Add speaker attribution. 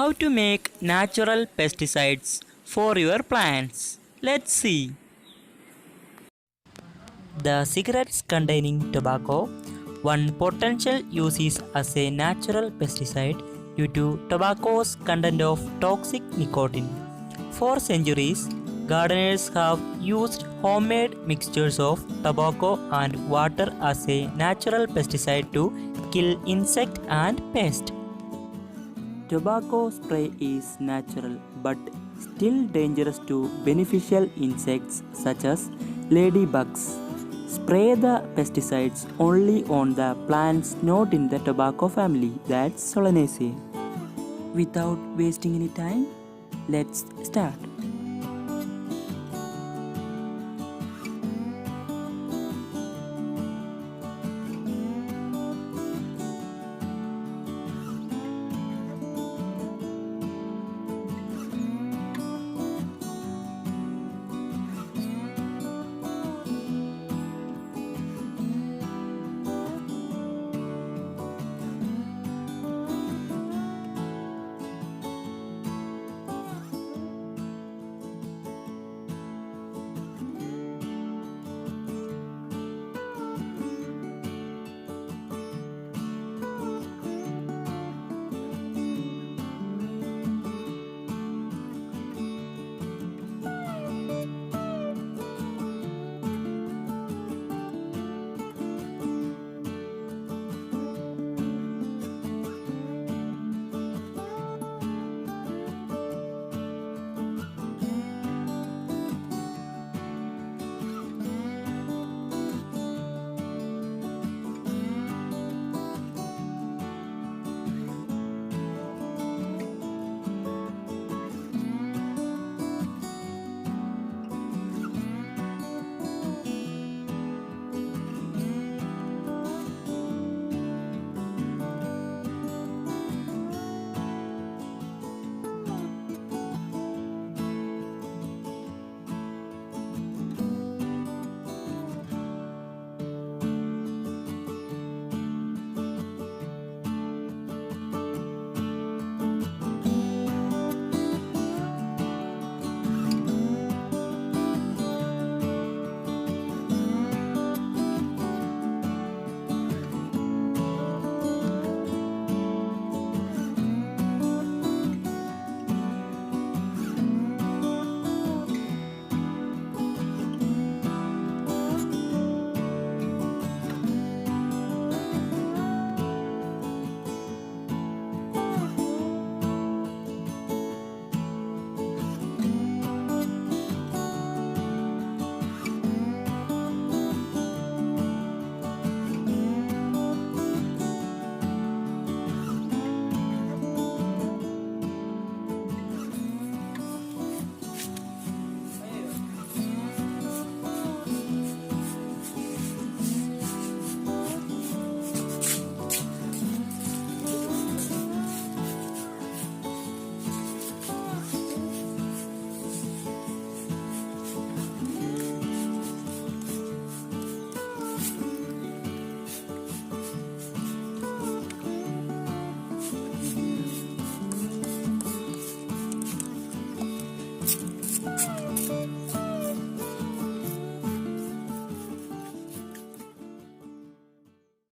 Speaker 1: How to make natural pesticides for your plants. Let's see. The cigarettes containing tobacco. One potential use is as a natural pesticide due to tobacco's content of toxic nicotine. For centuries, gardeners have used homemade mixtures of tobacco and water as a natural pesticide to kill insect and pest. Tobacco spray is natural but still dangerous to beneficial insects such as ladybugs. Spray the pesticides only on the plants not in the tobacco family, that's Solanaceae. Without wasting any time, let's start.